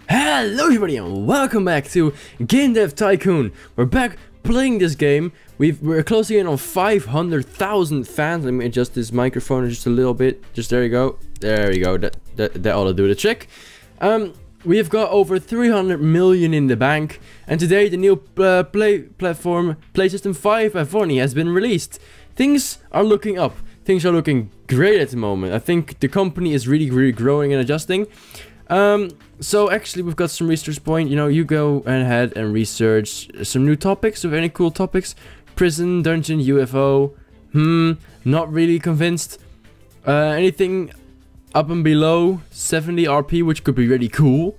Hello everybody and welcome back to Game Dev Tycoon. We're back playing this game. We're closing in on 500,000 fans. Let me adjust this microphone just a little bit. Just there you go. There we go. That ought to do the trick. We've got over 300 million in the bank, and today the new PlayStation 5 by Vonnie has been released. Things are looking up. Things are looking great at the moment. I think the company is really growing and adjusting. So actually we've got some research point. You know, you go ahead and research some new topics, of any cool topics. Prison, dungeon, UFO. Not really convinced. Anything up and below 70 RP, which could be really cool.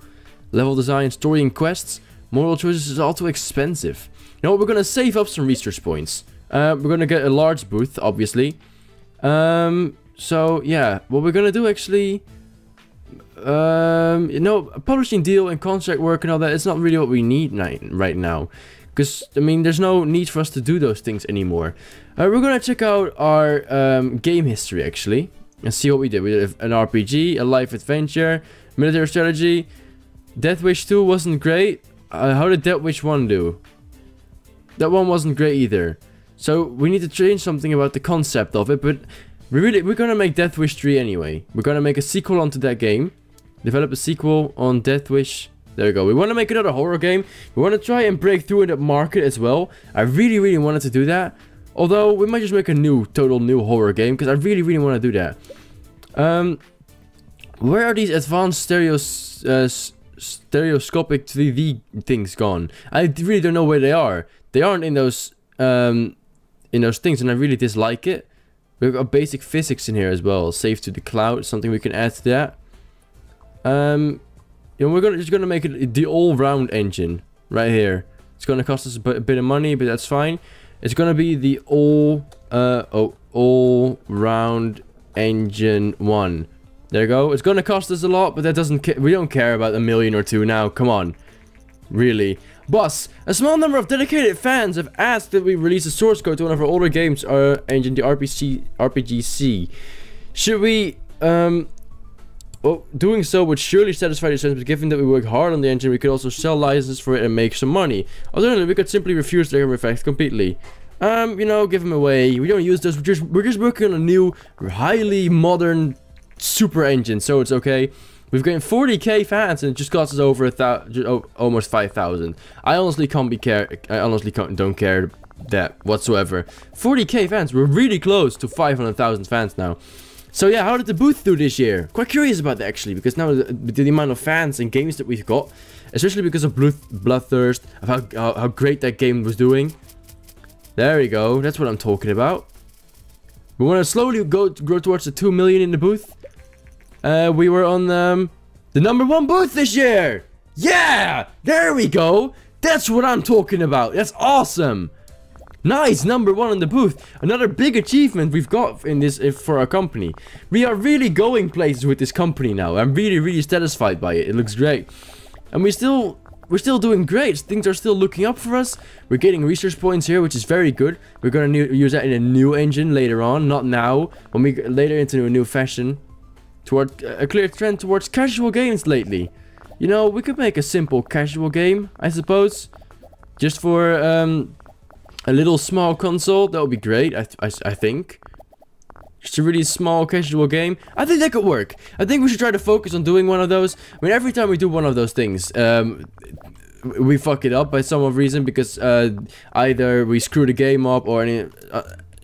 Level design, story and quests. Moral choices is also expensive. You know what, we're gonna save up some research points. We're gonna get a large booth, obviously. So yeah, what we're gonna do actually, you know, a publishing deal and contract work and all that, it's not really what we need right now. Because, I mean, there's no need for us to do those things anymore. We're gonna check out our game history actually and see what we did. We did an RPG, a life adventure, military strategy. Death Wish 2 wasn't great. How did Death Wish 1 do? That one wasn't great either. So we need to change something about the concept of it, but we're gonna make Death Wish 3 anyway. We're gonna make a sequel onto that game. Develop a sequel on Death Wish. There we go. We want to make another horror game. We want to try and break through in that market as well. I really wanted to do that. Although we might just make a total new horror game, because I really want to do that. Where are these advanced stereoscopic 3D things gone? I really don't know where they are. They aren't in those things, and I really dislike it. We've got basic physics in here as well. Save to the cloud, something we can add to that. You know, we're just gonna make it the all-round engine right here. It's gonna cost us a bit of money, but that's fine. It's gonna be the all-round engine 1. There you go. It's gonna cost us a lot, but that doesn't. We don't care about a million or two now. Come on, really. Boss, a small number of dedicated fans have asked that we release a source code to one of our older games, our engine, the RPGC. Should we, well, doing so would surely satisfy the sense, given that we work hard on the engine, we could also sell licenses for it and make some money. Alternatively, we could simply refuse the effect completely. You know, give them away. We don't use those, we're just working on a new, highly modern super engine, so it's okay. We've gained 40k fans and it just costs us over almost 5,000. I honestly don't care that whatsoever. 40k fans, we're really close to 500,000 fans now. So yeah, how did the booth do this year? Quite curious about that actually, because now the amount of fans and games that we've got, especially because of Bloodthirst, of how great that game was doing. There we go, that's what I'm talking about. We want to slowly grow towards the 2 million in the booth. We were on the #1 booth this year. Yeah, there we go. That's what I'm talking about. That's awesome. Nice, #1 in the booth. Another big achievement we've got in this for our company. We are really going places with this company now. I'm really satisfied by it. It looks great, and we're still doing great. Things are still looking up for us. We're getting research points here, which is very good. We're gonna use that in a new engine later on, not now. When we later into a new fashion, toward a clear trend towards casual games lately. You know, we could make a simple casual game, I suppose, just for a little small console. That would be great. I think just a really small casual game. I think that could work. I think we should try to focus on doing one of those. I mean, every time we do one of those things, we fuck it up by some reason, because either we screw the game up or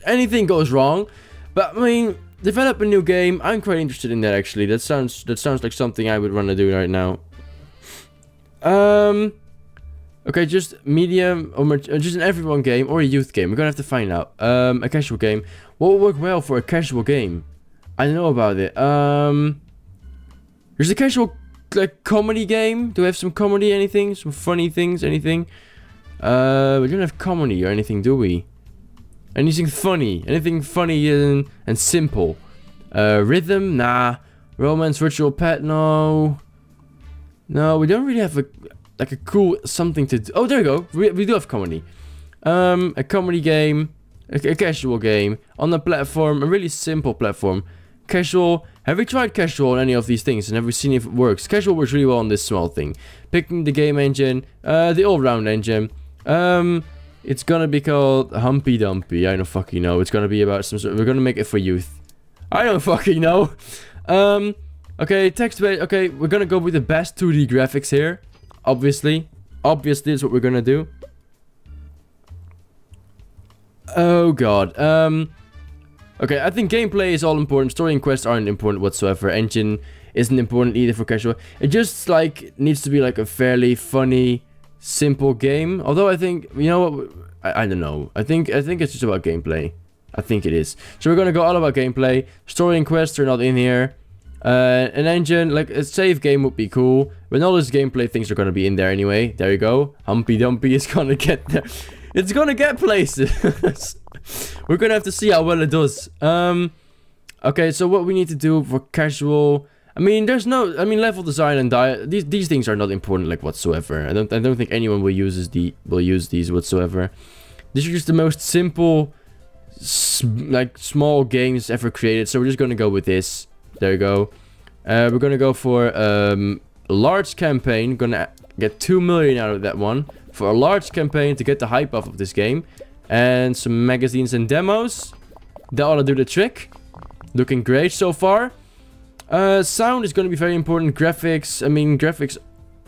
anything goes wrong. But I mean, develop a new game. I'm quite interested in that actually. That sounds like something I would want to do right now. Okay, just medium or just an everyone game or a youth game. We're gonna have to find out. A casual game. What would work well for a casual game? I don't know about it. There's a casual like comedy game. Do we have some comedy? Anything? Some funny things? Anything? We don't have comedy or anything, do we? Anything funny? Anything funny and simple? Rhythm? Nah. Romance, virtual pet? No. No, we don't really have a cool something to do. Oh, there we go. We do have comedy. A comedy game, a casual game on the platform, a really simple platform. Casual Have we tried casual on any of these things and have we seen if it works? Casual works really well on this small thing. Picking the game engine, the all-round engine. It's gonna be called Humpy Dumpy. I don't fucking know. It's gonna be about some sort. We're gonna make it for youth. I don't fucking know. Okay, text-based. Okay, we're gonna go with the best 2D graphics here. Obviously is what we're gonna do. Oh god. Okay, I think gameplay is all important. Story and quests aren't important whatsoever. Engine isn't important either for casual. It just like needs to be like a fairly funny, simple game. Although I think, you know what, I don't know. I think it's just about gameplay. I think it is. So we're gonna go all about gameplay. Story and quests are not in here. An engine, like a save game would be cool. But all those gameplay things are gonna be in there anyway. There you go. Humpy Dumpy is gonna get there. It's gonna get places. We're gonna have to see how well it does. Okay, so what we need to do for casual, I mean, there's no, I mean, level design and these things are not important like whatsoever. I don't think anyone will use these whatsoever. These are just the most simple, like small games ever created. So we're just gonna go with this. There you go. We're gonna go for a large campaign. Gonna get 2 million out of that one for a large campaign to get the hype off of this game. And some magazines and demos. That ought to do the trick. Looking great so far. Sound is going to be very important. Graphics, I mean, graphics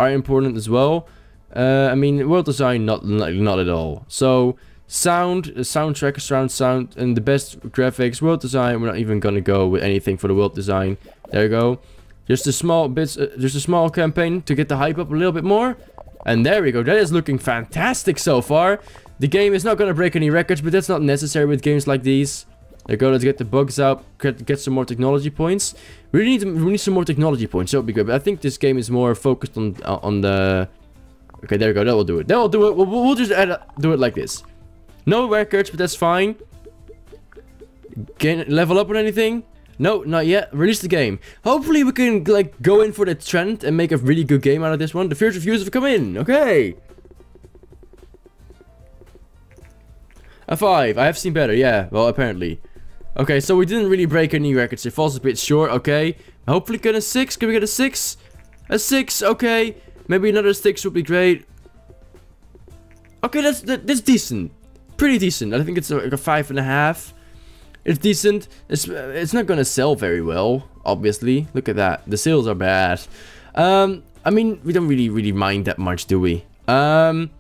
are important as well. I mean, world design, not at all. So, sound, soundtrack, surround sound, and the best graphics. World design, we're not even going to go with anything for the world design. There you go. Just a small bits, just a small campaign to get the hype up a little bit more. And there we go. That is looking fantastic so far. The game is not going to break any records, but that's not necessary with games like these. There you go, let's get the bugs out, get some more technology points. We need some more technology points, that would be good. But I think this game is more focused on the... Okay, there we go, that will do it. That will do it. We'll just do it like this. No records, but that's fine. Level up on anything? No, not yet. Release the game. Hopefully we can like go in for the trend and make a really good game out of this one. The first reviews have come in. Okay. A 5. I have seen better. Yeah. Well, apparently. Okay, so we didn't really break any records. It falls a bit short. Okay. Hopefully get a 6. Can we get a 6? A 6. Okay. Maybe another 6 would be great. Okay, that's decent. Pretty decent. I think it's like a 5.5. It's decent. It's not gonna sell very well, obviously. Look at that. The sales are bad. I mean, we don't really mind that much, do we? The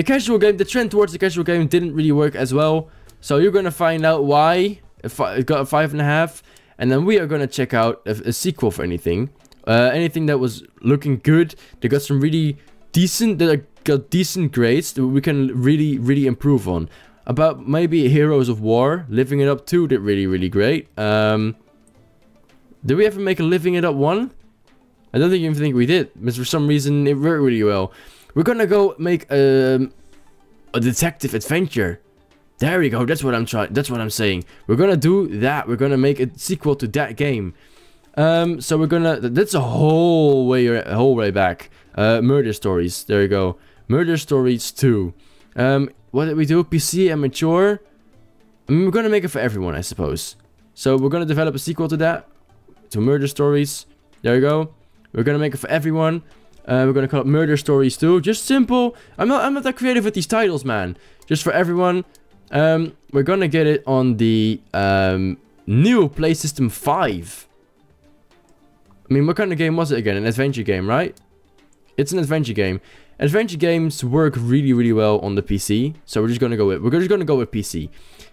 casual game, the trend towards the casual game didn't really work as well. So you're gonna find out why it got a 5.5. And then we are gonna check out a sequel for anything. Anything that was looking good. They got some really decent, got decent grades that we can really improve on. About maybe Heroes of War, Living It Up 2 did really great. Did we ever make a Living It Up 1? I don't even think we did, but for some reason it worked really well. We're gonna go make a detective adventure. There we go. That's what I'm trying. That's what I'm saying. We're gonna do that. We're gonna make a sequel to that game. So we're gonna. That's a whole way back. Murder Stories. There you go. Murder Stories 2. What did we do? PC and mature. I mean, we're gonna make it for everyone, I suppose. So we're gonna develop a sequel to that, to Murder Stories. There you go. We're gonna make it for everyone. We're gonna call it Murder Stories 2. Just simple. I'm not that creative with these titles, man. Just for everyone. We're gonna get it on the new PlayStation 5. I mean, what kind of game was it again? An adventure game, right? It's an adventure game. Adventure games work really well on the PC. So we're just gonna go with PC.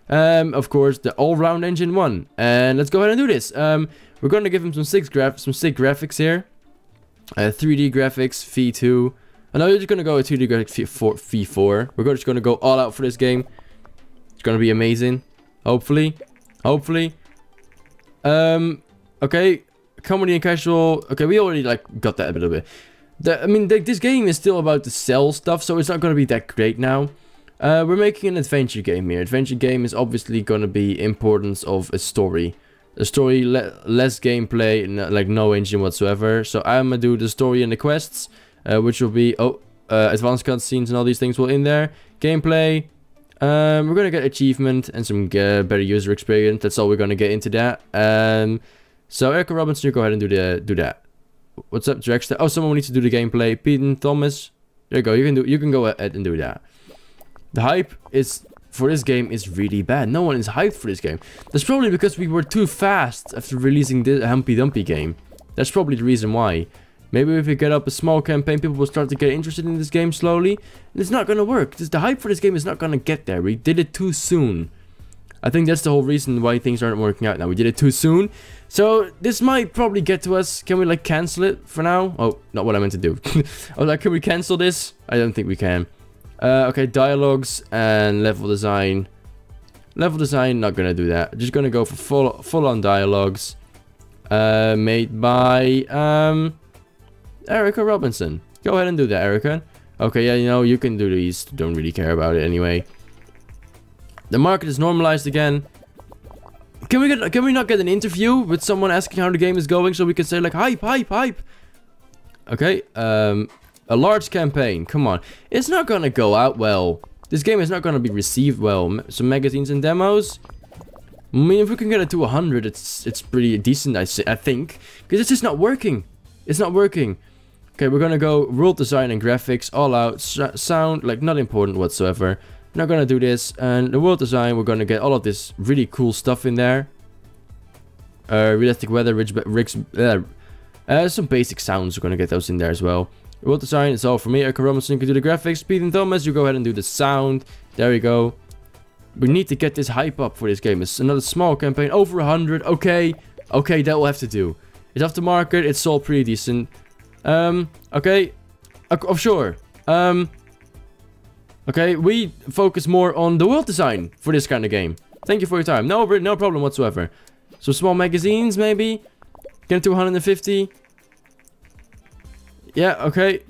Of course, the all-round engine 1. And let's go ahead and do this. We're gonna give him some sick graphics here. 3D graphics, V2. Oh, no, we're just gonna go with 2D graphics, V4. We're just gonna go all out for this game. It's gonna be amazing. Hopefully. Okay. Comedy and casual. Okay, we already like got that a little bit. I mean, this game is still about to sell stuff, so it's not gonna be that great now. We're making an adventure game here. Adventure game is obviously gonna be importance of a story. A story, less gameplay, like no engine whatsoever. So I'm gonna do the story and the quests, which will be advanced cutscenes and all these things will in there. Gameplay. We're gonna get achievement and some better user experience. That's all we're gonna get into that. So Erica Robinson, you go ahead and do that. What's up, Drexter? Oh, someone needs to do the gameplay. Peyton Thomas. There you go. You can go ahead and do that. The hype is for this game is really bad. No one is hyped for this game. That's probably because we were too fast after releasing this Humpy Dumpy game. That's probably the reason why. Maybe if we get up a small campaign, people will start to get interested in this game slowly. And it's not gonna work. The hype for this game is not gonna get there. We did it too soon. I think that's the whole reason why things aren't working out now. We did it too soon. So this might probably get to us. Can we like cancel it for now? Oh, not what I meant to do. I was like, can we cancel this? I don't think we can. Okay, dialogues and level design. Level design, not gonna do that. Just gonna go for full on dialogues. Made by Erica Robinson. Go ahead and do that, Erica. Okay, yeah, you know, you can do these. Don't really care about it anyway. The market is normalized again. Can we not get an interview with someone asking how the game is going so we can say like hype, hype, hype? Okay, a large campaign. Come on, it's not gonna go out well. This game is not gonna be received well. Some magazines and demos. I mean, if we can get it to 100, it's pretty decent. I think, because it's just not working. It's not working. Okay, we're gonna go world design and graphics all out. Sound like not important whatsoever. Not gonna do this. And the world design, we're gonna get all of this really cool stuff in there. Realistic weather, some basic sounds. We're gonna get those in there as well. World design, it's all for me. Erica Robinson can do the graphics. Pete and Thomas, you go ahead and do the sound. There we go. We need to get this hype up for this game. It's another small campaign, over 100. Okay, okay, that will have to do. It's off the market. It's sold pretty decent. Okay, sure. Okay, we focus more on the world design for this kind of game. Thank you for your time. No problem whatsoever. So small magazines, maybe. Get it to 150. Yeah, okay.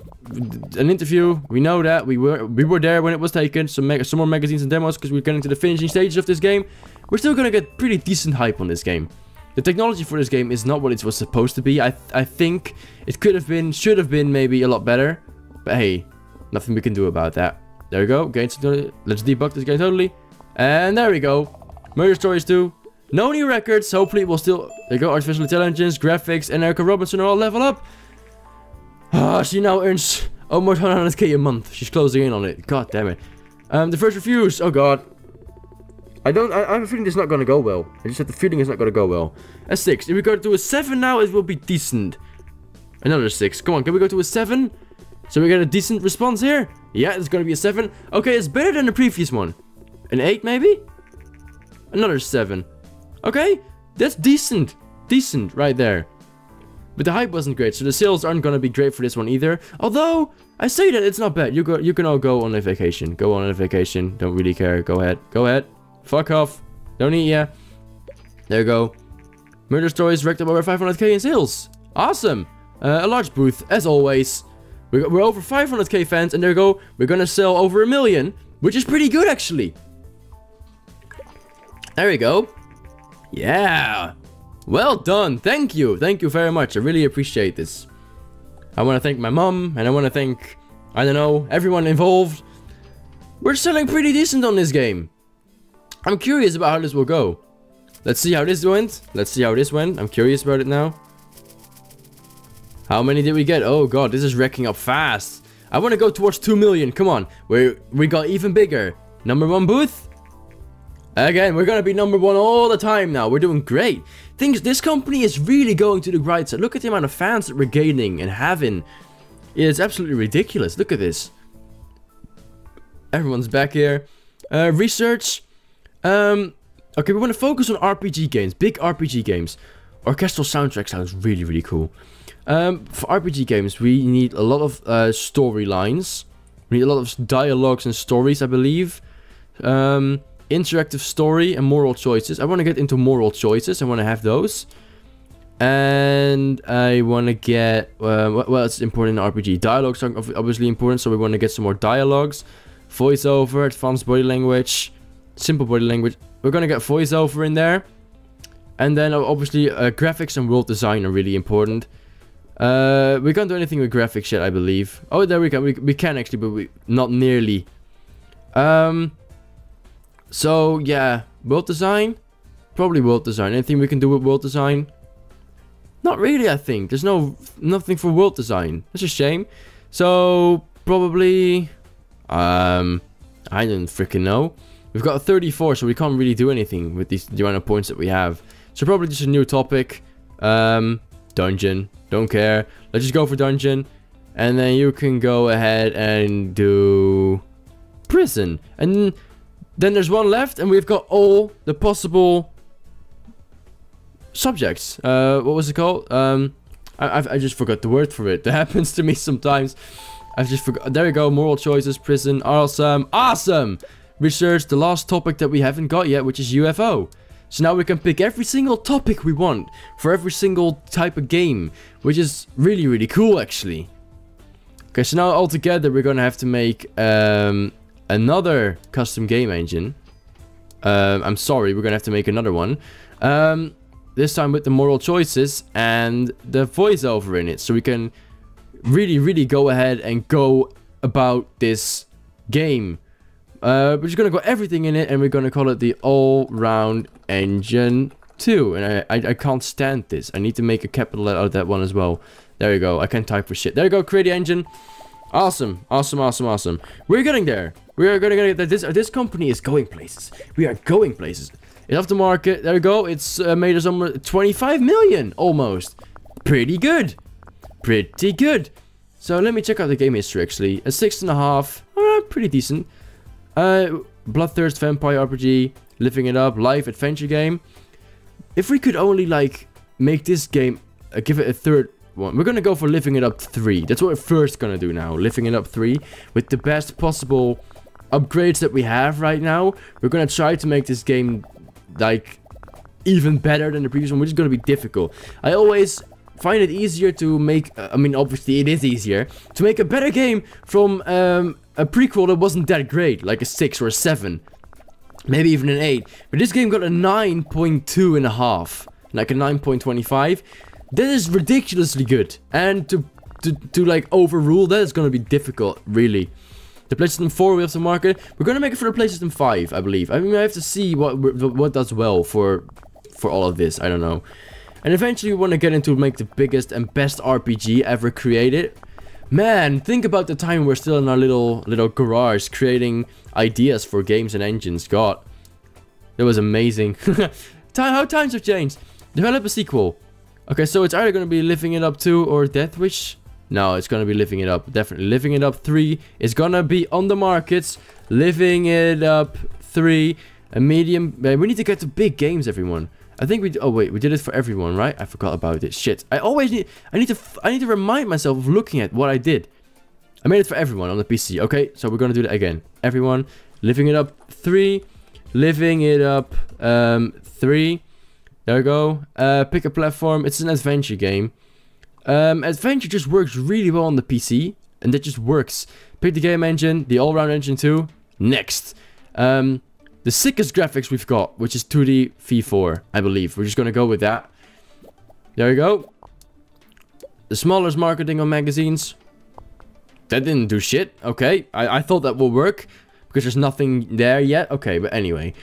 An interview. We know that we were there when it was taken. Some more magazines and demos because we're getting to the finishing stages of this game. We're still gonna get pretty decent hype on this game. The technology for this game is not what it was supposed to be. I think it could have been, should have been maybe a lot better. But hey, nothing we can do about that. There we go. Let's debug this game totally. And there we go. Murder Stories 2. No new records. Hopefully it will still... There you go. Artificial intelligence, graphics, and Erica Robinson are all level up. Ah, she now earns almost 100k a month. She's closing in on it. God damn it. The first reviews. Oh god. I have a feeling it's not gonna go well. I just have the feeling it's not gonna go well. A 6. If we go to a 7 now, it will be decent. Another 6. Come on, can we go to a 7? So we get a decent response here? Yeah, it's gonna be a 7. Okay, it's better than the previous one. An 8 maybe? Another 7. Okay, that's decent. Decent right there. But the hype wasn't great, so the sales aren't gonna be great for this one either. Although, I say that it's not bad. You can all go on a vacation. Go on a vacation. Don't really care. Go ahead. Go ahead. Fuck off. Don't eat ya. There you go. Murder Stories racked up over 500k in sales. Awesome. A large booth, as always. We're over 500k fans, and there you go. We're gonna sell over 1 million, which is pretty good, actually. There we go. Yeah. Well done. Thank you. Thank you very much. I really appreciate this. I want to thank my mom, and I want to thank, I don't know, everyone involved. We're selling pretty decent on this game. I'm curious about how this will go. Let's see how this went. Let's see how this went. I'm curious about it now. How many did we get? Oh god, this is racking up fast. I want to go towards 2 million. Come on. We got even bigger. #1 booth. Again, we're gonna be #1 all the time now. We're doing great. This company is really going to the right side. Look at the amount of fans that we're gaining and having. It's absolutely ridiculous. Look at this. Everyone's back here. Research. Okay, we want to focus on RPG games. Big RPG games. Orchestral soundtrack sounds really, really cool. For RPG games, we need a lot of storylines. We need a lot of dialogues and stories, I believe. Interactive story and moral choices. I want to get into moral choices. I want to have those. And I want to get... well, it's important in RPG. Dialogues are obviously important, so we want to get some more dialogues. Voiceover, advanced body language, simple body language. We're going to get voiceover in there. And then obviously graphics and world design are really important. We can't do anything with graphics yet, I believe. Oh, there we go. We can actually, but not nearly. So, yeah. World design? Probably world design. Anything we can do with world design? Not really, I think. There's nothing for world design. That's a shame. So, probably... I don't freaking know. We've got 34, so we can't really do anything with the amount of points that we have. So probably just a new topic. Dungeon. Don't care. Let's just go for dungeon. And then you can go ahead and do... prison. And then there's one left, and we've got all the possible... subjects. What was it called? I just forgot the word for it. That happens to me sometimes. I've just forgot. There we go. Moral choices, prison. Awesome. Awesome. Research the last topic that we haven't got yet, which is UFO. So now we can pick every single topic we want for every single type of game, which is really, really cool, actually. Okay, so now altogether we're gonna have to make another custom game engine. I'm sorry, we're gonna have to make another one. This time with the moral choices and the voiceover in it, so we can really go ahead and go about this game. We're just gonna go everything in it, and we're gonna call it the all-round engine 2. And I can't stand this. I need to make a capital letter out of that one as well. There you go. I can't type for shit. There you go. Create the engine. Awesome. Awesome. We're getting there. We're gonna get there. This company is going places. We are going places. It's off the market. There you go. It's made us almost 25 million almost. Pretty good. Pretty good. So let me check out the game history actually. A 6.5. Pretty decent. Bloodthirst Vampire RPG. Living it up. Live adventure game. If we could only like make this game, give it a third one. We're gonna go for Living It Up 3. That's what we're first gonna do now. Living It Up 3 with the best possible upgrades that we have right now. We're gonna try to make this game like even better than the previous one, which is gonna be difficult. I always find it easier to make, I mean obviously it is easier to make a better game from a prequel that wasn't that great, like a 6 or a 7, maybe even an 8. But this game got a 9.2.5, like a 9.25. That is ridiculously good, and to like overrule that is gonna be difficult, really. The PlayStation 4 we have to market. We're gonna make it for the PlayStation 5, I believe. I mean, I have to see what does well for all of this. I don't know. And eventually we want to get into make the biggest and best RPG ever created. Man, think about the time we're still in our little garage creating ideas for games and engines. God, that was amazing. How times have changed. Develop a sequel. Okay, so it's either gonna be Living It Up 2 or Death Wish. No, it's gonna be Living It Up. Definitely. Living It Up 3 is gonna be on the markets. Living It Up 3. A medium. We need to get to big games, everyone. I think we... Oh, wait. We did it for everyone, right? I forgot about it. Shit. I need to remind myself of looking at what I did. I made it for everyone on the PC. Okay, so we're gonna do that again. Everyone. Living It Up 3. Living It Up 3. There we go. Pick a platform. It's an adventure game. Adventure just works really well on the PC, and that just works. Pick the game engine, the all-round engine 2. Next. The sickest graphics we've got, which is 2D V4, I believe. We're just gonna go with that. There we go. The smallest marketing on magazines. That didn't do shit. Okay, I thought that would work, because there's nothing there yet. Okay, but anyway.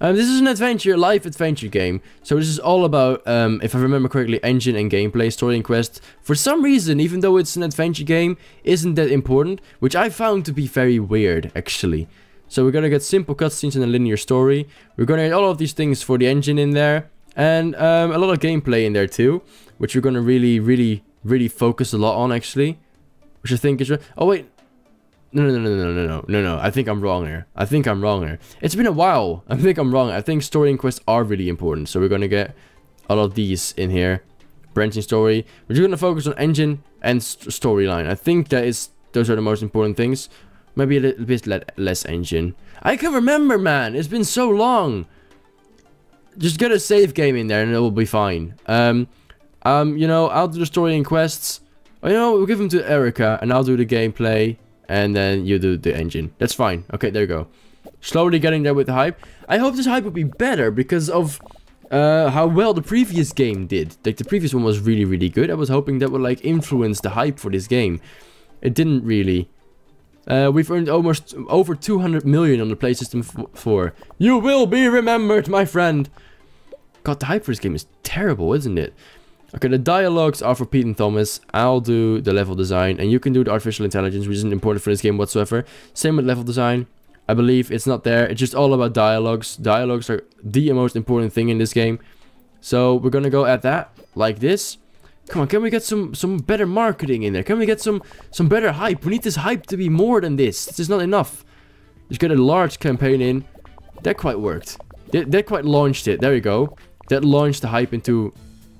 This is an adventure, live adventure game. So this is all about, if I remember correctly, engine and gameplay, story and quest. For some reason, even though it's an adventure game, isn't that important, which I found to be very weird, actually. So we're gonna get simple cutscenes and a linear story. We're gonna get all of these things for the engine in there, and a lot of gameplay in there too, which we're gonna really focus a lot on, actually. Which I think is... Oh wait. No. I think I'm wrong here. It's been a while. I think I'm wrong. I think story and quests are really important. So we're gonna get all of these in here. Branching story. We're just gonna focus on engine and storyline. I think those are the most important things. Maybe a little bit less engine. I can remember, man. It's been so long. Just get a save game in there and it will be fine. You know, I'll do the story and quests. Oh, you know, we'll give them to Erica and I'll do the gameplay. And then you do the engine. That's fine. Okay, there you go. Slowly getting there with the hype. I hope this hype will be better because of how well the previous game did. Like, the previous one was really good. I was hoping that would, like, influence the hype for this game. It didn't really. We've earned almost over 200 million on the PlayStation 4. You will be remembered, my friend. God, the hype for this game is terrible, isn't it? Okay, the dialogues are for Pete and Thomas. I'll do the level design, and you can do the artificial intelligence, which isn't important for this game whatsoever. Same with level design. I believe it's not there. It's just all about dialogues. Dialogues are the most important thing in this game. So we're gonna go at that like this. Come on, can we get some better marketing in there? Can we get some better hype? We need this hype to be more than this. This is not enough. Just get a large campaign in. That quite worked. That quite launched it. There you go. That launched the hype into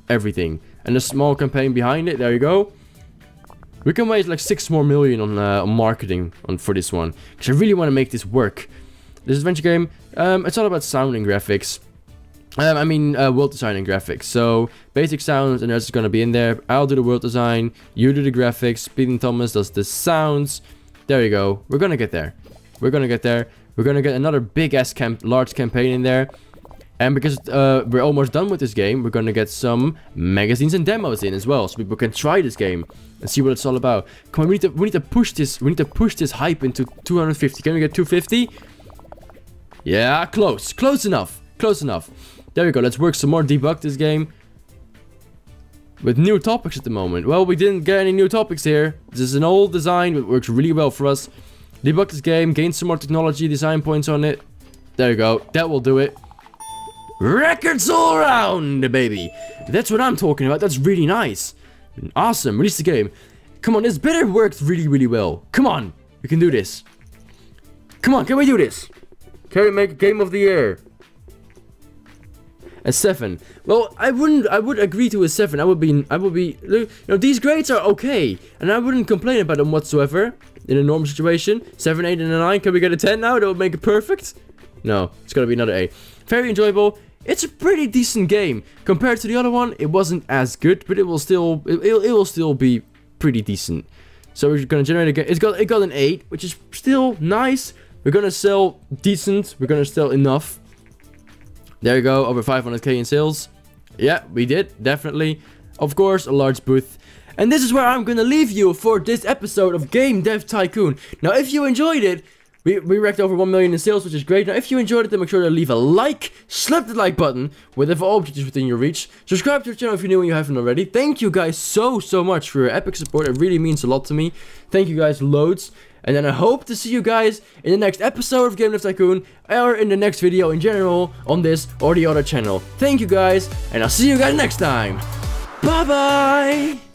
everything. And a small campaign behind it. There you go. We can waste like 6 more million on marketing for this one. Because I really want to make this work. This adventure game, it's all about sound and graphics. World design and graphics. So, basic sounds and the rest is going to be in there. I'll do the world design. You do the graphics. Pete and Thomas does the sounds. There you go. We're going to get there. We're going to get there. We're going to get another big-ass large campaign in there. And because we're almost done with this game, we're going to get some magazines and demos in as well. So people can try this game and see what it's all about. Come on, we need to push this. We need to push this hype into 250. Can we get 250? Yeah, close. Close enough. Close enough. There we go. Let's work some more. Debug this game. With new topics at the moment. Well, we didn't get any new topics here. This is an old design. It works really well for us. Debug this game. Gain some more technology. Design points on it. There you go. That will do it. Records all around, baby. That's what I'm talking about. That's really nice. Awesome. Release the game. Come on. This better worked really, really well. Come on. We can do this. Come on. Can we do this? Can we make a game of the year? A 7. Well, I would agree to a 7. I would be, you know, these grades are okay. And I wouldn't complain about them whatsoever. In a normal situation. 7, 8, and a 9. Can we get a 10 now? That would make it perfect. No, it's gotta be another A. Very enjoyable. It's a pretty decent game. Compared to the other one, it wasn't as good, but it will still, it will still be pretty decent. So we're gonna generate a game. It got an 8, which is still nice. We're gonna sell decent. We're gonna sell enough. There you go, over 500k in sales. Yeah, we did, definitely. Of course, a large booth. And this is where I'm gonna leave you for this episode of Game Dev Tycoon. Now, if you enjoyed it, we racked over 1 million in sales, which is great. Now, if you enjoyed it, then make sure to leave a like, slap the like button, whatever object is within your reach. Subscribe to the channel if you're new and you haven't already. Thank you guys so much for your epic support. It really means a lot to me. Thank you guys loads. And then I hope to see you guys in the next episode of Game Dev Tycoon, or in the next video in general on this or the other channel. Thank you guys, and I'll see you guys next time. Bye bye!